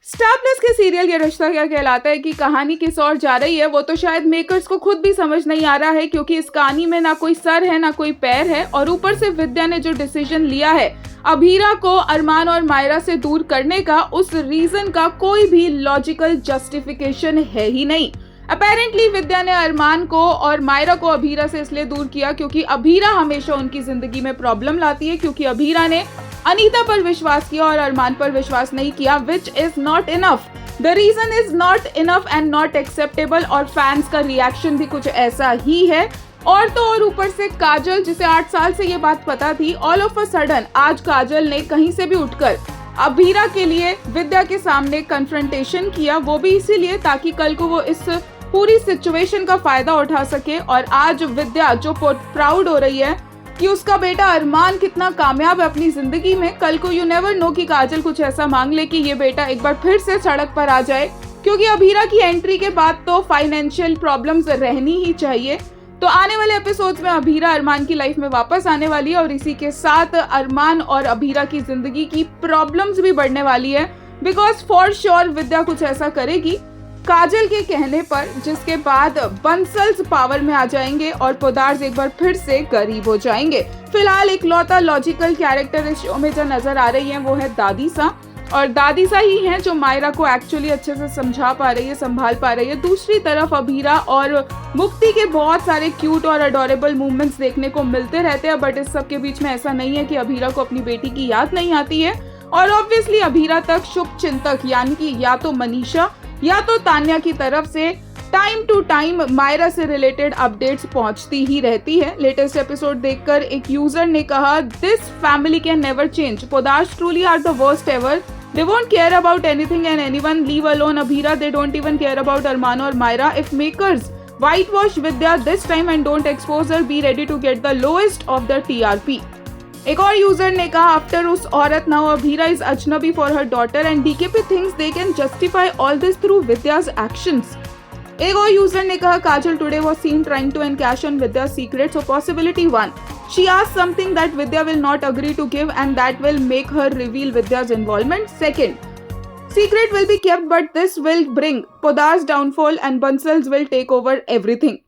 Star plus के serial ये रिश्ता क्या कहलाता है की कहानी किस ओर जा रही है वो तो शायद मेकर्स को खुद भी समझ नहीं आ रहा है, क्योंकि इस कहानी में ना कोई सर है ना कोई पैर है। और ऊपर से विद्या ने जो डिसीजन लिया है अभीरा को अरमान और मायरा से दूर करने का, उस रीजन का कोई भी लॉजिकल जस्टिफिकेशन है ही नहीं। अपेरेंटली विद्या ने अरमान को और मायरा को अभीरा से इसलिए दूर किया क्योंकि अभीरा हमेशा उनकी जिंदगी में प्रॉब्लम लाती है, क्योंकि अभीरा ने अनीता पर विश्वास किया और अरमान पर विश्वास नहीं किया, which is not enough. The reason is not enough and not acceptable. और फैंस का रिएक्शन भी कुछ ऐसा ही है। और तो और ऊपर से काजल, जिसे 8 साल से ये बात पता थी, ऑल ऑफ अ सडन आज काजल ने कहीं से भी उठकर अभीरा के लिए विद्या के सामने कन्फ्रंटेशन किया, वो भी इसीलिए ताकि कल को वो इस पूरी सिचुएशन का फायदा उठा सके। और आज विद्या जो प्राउड हो रही है कि उसका बेटा अरमान कितना कामयाब है अपनी जिंदगी में, कल को यू नेवर नो कि काजल कुछ ऐसा मांग ले कि ये बेटा एक बार फिर से सड़क पर आ जाए, क्योंकि अभीरा की एंट्री के बाद तो फाइनेंशियल प्रॉब्लम्स रहनी ही चाहिए। तो आने वाले एपिसोड्स में अभीरा अरमान की लाइफ में वापस आने वाली है और इसी के साथ अरमान और अभीरा की जिंदगी की प्रॉब्लम्स भी बढ़ने वाली है, बिकॉज फॉर श्योर विद्या कुछ ऐसा करेगी काजल के कहने पर, जिसके बाद बंसल्स पावर में आ जाएंगे और पोदार्स एक बार फिर से गरीब हो जाएंगे। फिलहाल एक लौता लॉजिकल कैरेक्टर इस शो में जो नजर आ रही है वो है दादी सा, और दादी सा ही है जो मायरा को एक्चुअली अच्छे से समझा पा रही है, संभाल पा रही है। दूसरी तरफ अभीरा और मुक्ति के बहुत सारे क्यूट और अडोरेबल मूवमेंट्स देखने को मिलते रहते हैं, बट इस सब के बीच में ऐसा नहीं है कि अभीरा को अपनी बेटी की याद नहीं आती है। और ऑब्वियसली अभीरा तक शुभ चिंतक यानी कि या तो मनीषा या तो तान्या की तरफ से टाइम टू टाइम मायरा से रिलेटेड अपडेट्स पहुंचती ही रहती है। लेटेस्ट एपिसोड देखकर एक यूजर ने कहा, this family can never change, Poddars truly are the worst ever, they won't care about anything and anyone, leave alone Abhira, they don't even care about Arman or Myra. If makers whitewash Vidya this time and don't expose her, be ready to get the lowest of the TRP. एक और user ने कहा, after उस औरत now Abhira is अजनबी for her daughter and DKP thinks they can justify all this through Vidya's actions. एक और user ने कहा, Kajal today was seen trying to encash on Vidya's secret, so possibility 1, she asked something that Vidya will not agree to give and that will make her reveal Vidya's involvement. Second, secret will be kept but this will bring Podar's downfall and Bansals will take over everything.